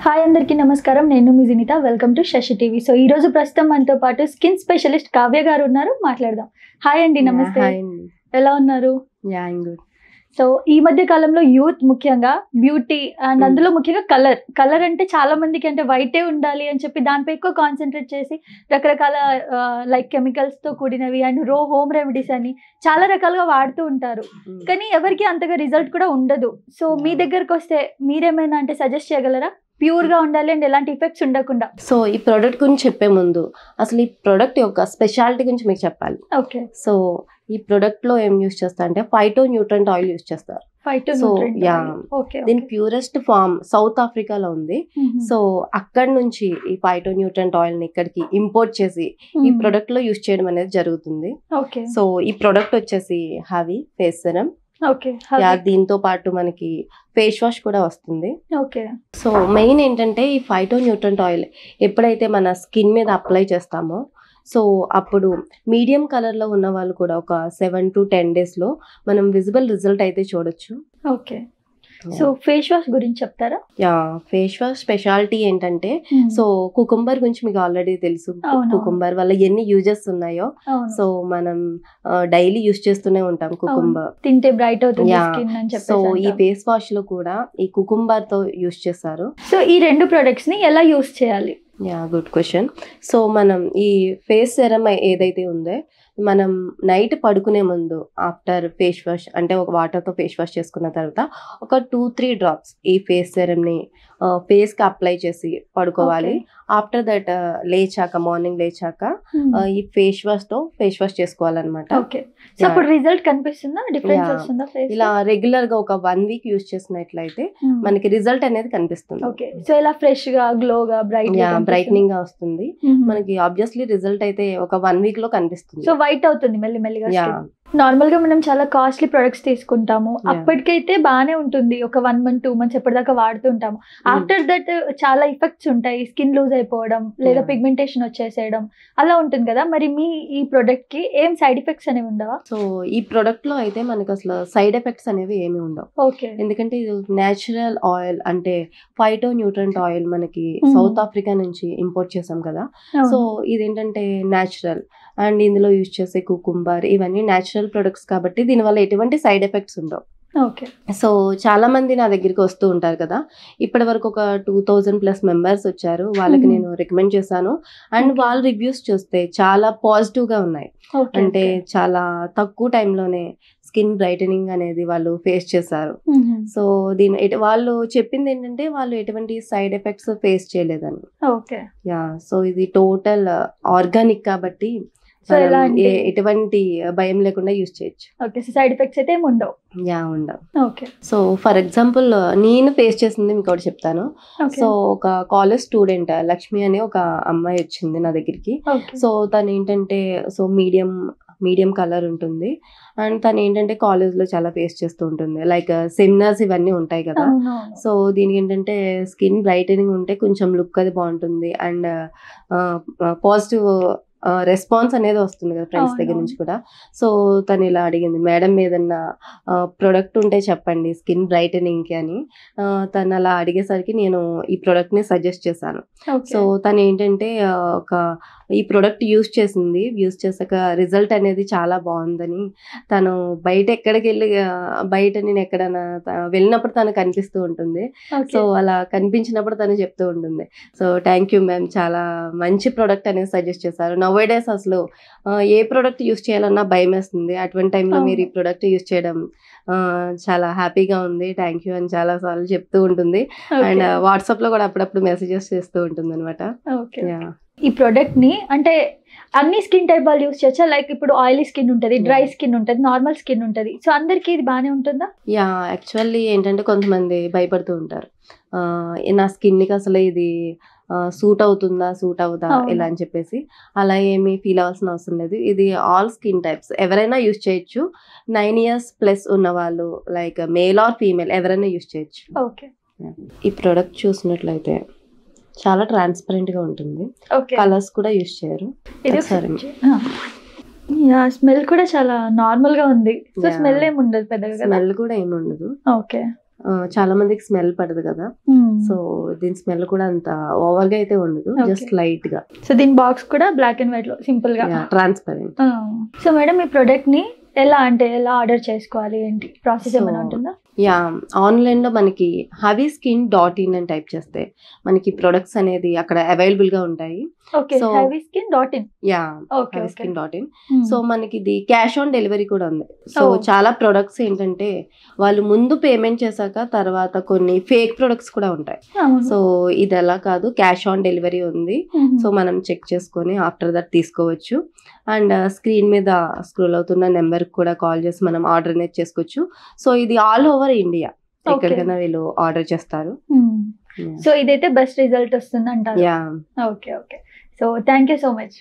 Hi అందరికీ నమస్కారం. నేను మీ Jinitha. Welcome to Sasi TV. So ఈ రోజు ప్రస్తుతం మనతో పాటు స్కిన్ స్పెషలిస్ట్ కావ్య గారు ఉన్నారు. మాట్లాడదాం. హాయ్ అండి, నమస్తే. హాయ్ అండి. ఎలా ఉన్నారు? I'm good. సో ఈ మధ్య కాలంలో యూత్ ముఖ్యంగా బ్యూటీ అండ్ అందులో ముఖ్యంగా కలర్ అంటే చాలా మందికి అంటే వైటే ఉండాలి అని చెప్పి దానిపై ఎక్కువ కాన్సన్ట్రేట్ చేసి రకరకాల లైక్ కెమికల్స్ తో కూడినవి అండ్ హోమ్ రెమెడీస్ అని చాలా రకాలుగా వాడుతూ ఉంటారు. కానీ ఎవరికి అంతగా రిజల్ట్ కూడా ఉండదు. సో మీ దగ్గరకు వస్తే మీరేమైనా అంటే సజెస్ట్ చేయగలరా? ప్యూర్ గా ఉండాలి అండ్ ఎలాంటి ఎఫెక్ట్స్ ఉండకుండా. సో ఈ ప్రోడక్ట్ గురించి చెప్పే ముందు అసలు ఈ ప్రోడక్ట్ యొక్క స్పెషాలిటీ గురించి మీకు చెప్పాలి. ఓకే. సో ఈ ప్రోడక్ట్ లో ఏం యూస్ చేస్తారు అంటే ఫైటోన్యూట్రెంట్ ఆయిల్ యూస్ చేస్తారు. దీని ప్యూరెస్ట్ ఫార్మ్ సౌత్ ఆఫ్రికాలో ఉంది. సో అక్కడ నుంచి ఈ ఫైటోన్యూట్రెంట్ ఆయిల్ ని ఇక్కడికి ఇంపోర్ట్ చేసి ఈ ప్రోడక్ట్ లో యూస్ చేయడం అనేది జరుగుతుంది. సో ఈ ప్రోడక్ట్ వచ్చేసి హెవీ ఫేస్ సెరమ్. దీంతో పాటు మనకి ఫేస్ వాష్ కూడా వస్తుంది. సో మెయిన్ ఏంటంటే ఈ ఫైటోన్యూట్రెంట్ ఆయిల్ ఎప్పుడైతే మన స్కిన్ మీద అప్లై చేస్తామో సో అప్పుడు మీడియం కలర్ లో ఉన్న వాళ్ళు కూడా ఒక 7 to 10 days లో మనం విజిబుల్ రిజల్ట్ అయితే చూడొచ్చు. ఓకే. సో ఫేస్ వాష్ గురించి చెప్తారా? ఫేస్ వాష్ స్పెషాలిటీ ఏంటంటే సో కుకుంబర్ గురించి మీకు ఆల్రెడీ తెలుసు. కుకుంబర్ వల్ల ఎన్ని యూజెస్ ఉన్నాయో సో మనం డైలీ యూజ్ చేస్తూనే ఉంటాం కుకుంబర్. తింటే బ్రైట్ అవుతుంది స్కిన్ అని చెప్పి. సో ఈ ఫేస్ వాష్ లో కూడా ఈ కుకుంబర్ తో యూజ్ చేస్తారు. సో ఈ రెండు ప్రొడక్ట్స్ ని ఎలా యూజ్ చేయాలి? Good question. సో మనం ఈ ఫేస్ సెరమ్ ఏదైతే ఉందో మనం నైట్ పడుకునే ముందు ఆఫ్టర్ ఫేస్ వాష్ అంటే ఒక వాటర్తో ఫేస్ వాష్ చేసుకున్న తర్వాత ఒక 2-3 drops ఈ ఫేస్ సెరమ్ని ఫేస్కి అప్లై చేసి పడుకోవాలి. ఆఫ్టర్ దట్ లేచాక మార్నింగ్ లేచాక ఈ ఫేస్ వాష్ చేసుకోవాలన్నమాట. రిజల్ట్ కనిపిస్తుందా? డిఫరెన్స్ వస్తుందా? ఇలా రెగ్యులర్ గా ఒక 1 week యూజ్ చేసినట్లయితే మనకి రిజల్ట్ అనేది కనిపిస్తుంది. సో ఇలా ఫ్రెష్ గా గ్లోగా బ్రైట్నింగ్ గా వస్తుంది మనకి. ఆబ్వియస్లీ రిజల్ట్ అయితే ఒక 1 week లో కనిపిస్తుంది. సో వైట్ అవుతుంది మెల్లిమెల్లిగా. నార్మల్ గా మనం చాలా కాస్ట్లీ ప్రొడక్ట్స్ తీసుకుంటాము. అప్పటికైతే బాగానే ఉంటుంది, ఒక 1 month 2 months ఎప్పటిదాకా వాడుతుంటాము. ఆఫ్టర్ దట్ చాలా ఎఫెక్ట్స్ ఉంటాయి, స్కిన్ లూజ్ అయిపోవడం లేదా పిగ్మెంటేషన్ వచ్చేసేయడం అలా ఉంటుంది కదా. మరి మీ ఈ ప్రొడక్ట్ కి ఏం సైడ్ ఎఫెక్ట్స్ అనేవి ఉండవా? సో ఈ ప్రొడక్ట్ లో అయితే మనకి అసలు సైడ్ ఎఫెక్ట్స్ అనేవి ఏమి ఉండవు. ఎందుకంటే ఇది నేచురల్ ఆయిల్ అంటే ఫైటోన్యూట్రెంట్ ఆయిల్ మనకి సౌత్ ఆఫ్రికా నుంచి ఇంపోర్ట్ చేసాం కదా. సో ఇదేంటంటే నేచురల్ అండ్ ఇందులో యూజ్ చేసే కుకుంబర్ ఇవన్నీ నేచురల్ ప్రొడక్ట్స్ కాబట్టి దీనివల్ల ఎటువంటి సైడ్ ఎఫెక్ట్స్ ఉండవు. సో చాలా మంది నా దగ్గరికి వస్తూ ఉంటారు కదా. ఇప్పటి వరకు ఒక 2000+ మెంబర్స్ వచ్చారు. వాళ్ళకి నేను రికమెండ్ చేశాను అండ్ వాళ్ళ రివ్యూస్ చూస్తే చాలా పాజిటివ్ గా ఉన్నాయి. అంటే చాలా తక్కువ టైంలోనే స్కిన్ బ్రైటనింగ్ అనేది వాళ్ళు ఫేస్ చేశారు. సో వాళ్ళు చెప్పింది ఏంటంటే వాళ్ళు ఎటువంటి సైడ్ ఎఫెక్ట్స్ ఫేస్ చేయలేదని. సో ఇది టోటల్ ఆర్గానిక్ కాబట్టి ఎటువంటి భయం లేకుండా యూజ్ చేయొచ్చు. సైడ్ ఎఫెక్ట్స్ అయితే ఉండవు. సో ఫర్ ఎగ్జాంపుల్ నేను ఫేస్ చేసింది మీకు ఒకటి చెప్తాను. సో ఒక కాలేజ్ స్టూడెంట్ లక్ష్మి అని ఒక అమ్మాయి వచ్చింది నా దగ్గరికి. సో తను ఏంటంటే సో మీడియం కలర్ ఉంటుంది అండ్ తను ఏంటంటే కాలేజ్ లో చాలా ఫేస్ చేస్తూ ఉంటుంది. లైక్ సెమినార్స్ ఇవన్నీ ఉంటాయి కదా. సో దీనికి ఏంటంటే స్కిన్ బ్రైటనింగ్ ఉంటే కొంచెం లుక్ అది బాగుంటుంది అండ్ పాజిటివ్ రెస్పాన్స్ అనేది వస్తుంది కదా ఫ్రెండ్స్ దగ్గర నుంచి కూడా. సో తను ఇలా అడిగింది, మేడం ఏదన్నా ప్రొడక్ట్ ఉంటే చెప్పండి స్కిన్ బ్రైటనింగ్ కి అని. తను అలా అడిగేసరికి నేను ఈ ప్రొడక్ట్ ని సజెస్ట్ చేశాను. సో తను ఏంటంటే ఈ ప్రొడక్ట్ యూజ్ చేసాక రిజల్ట్ అనేది చాలా బాగుందని తను బయట నేను ఎక్కడైనా వెళ్ళినప్పుడు తను కనిపిస్తూ ఉంటుంది. సో అలా కనిపించినప్పుడు తను చెప్తూ ఉంటుంది, సో థ్యాంక్ యూ మ్యామ్, చాలా మంచి ప్రొడక్ట్ అనేది సజెస్ట్ చేశారు. నౌడేస్ అసలు ఏ ప్రోడక్ట్ యూజ్ చేయాలన్నా భయం వేస్తుంది. అటువంటి టైంలో మీరు ఈ ప్రోడక్ట్ యూజ్ చేయడం చాలా హ్యాపీగా ఉంది, థ్యాంక్ యూ అని చాలా సార్లు చెప్తూ ఉంటుంది. అండ్ వాట్సాప్ లో కూడా అప్పుడప్పుడు మెసేజెస్ చేస్తూ ఉంటుంది అనమాట. ఈ ప్రోడక్ట్ ని అంటే అన్ని స్కిన్ టైప్ వాళ్ళు యూజ్ చేయొచ్చా? లైక్ ఇప్పుడు ఆయిలీ స్కిన్ ఉంటుంది, డ్రై స్కిన్ ఉంటుంది, నార్మల్ స్కిన్ ఉంటుంది. సో అందరికి ఇది బాగానే ఉంటుందా? యాక్చువల్లీ ఏంటంటే కొంతమంది భయపడుతూ ఉంటారు, నా స్కిన్కి అసలు ఇది సూట్ అవుదా ఇలా అని చెప్పేసి. అలా ఏమి ఫీల్ అవ్వాల్సిన అవసరం లేదు. ఇది ఆల్ స్కిన్ టైప్స్ ఎవరైనా యూజ్ చేయొచ్చు. 9 years+ ఉన్న వాళ్ళు లైక్ మేల్ ఆర్ ఫీమేల్ ఎవరైనా యూజ్ చేయొచ్చు. ఈ ప్రోడక్ట్ చూసినట్లయితే చాలా ట్రాన్స్పరెంట్ గా ఉంటుంది. కలర్స్ కూడా యూజ్ చేయరు. స్మెల్ కూడా చాలా నార్మల్ గా ఉంది. సో స్మెల్ ఏమి ఉండదు పెద్దగా. స్మెల్ కూడా ఏమి ఉండదు. చాలా మందికి స్మెల్ పడదు కదా, సో దీని స్మెల్ కూడా అంత ఓవర్ గా అయితే ఉండదు, జస్ట్ లైట్ గా. సో దీని బాక్స్ కూడా బ్లాక్ అండ్ వైట్ లో సింపుల్ గా ట్రాన్స్పరెంట్. సో మేడం ఈ ప్రొడక్ట్ ని ఎలా ఆర్డర్ చేసుకోవాలి, ఏంటి ప్రాసెస్ ఏమైనా ఉంటుందా? యా, ఆన్లైన్ లో మనకి havyskin.in అని టైప్ చేస్తే మనకి ప్రొడక్ట్స్ అనేది అక్కడ అవైలబుల్ గా ఉంటాయి. So havyskin.in. Yeah, havyskin.in. So మనకి ఇది క్యాష్ ఆన్ డెలివరీ కూడా ఉంది. సో చాలా ప్రొడక్ట్స్ ఏంటంటే వాళ్ళు ముందు పేమెంట్ చేశాక తర్వాత కొన్ని ఫేక్ ప్రొడక్ట్స్ కూడా ఉంటాయి. సో ఇది ఎలా కాదు, క్యాష్ ఆన్ డెలివరీ ఉంది. సో మనం చెక్ చేసుకొని ఆఫ్టర్ దట్ తీసుకోవచ్చు. అండ్ స్క్రీన్ మీద స్క్రోల్ అవుతున్న నెంబర్ కూడా కాల్ చేసి మనం ఆర్డర్ అనేది చేసుకోవచ్చు. సో ఇది ఆల్ ఓవర్ ఇండియా ఎక్కడికైనా వీళ్ళు ఆర్డర్ చేస్తారు. సో ఇదైతే బెస్ట్ రిజల్ట్ వస్తుంది అంటారు. Yeah, okay. So thank you so much.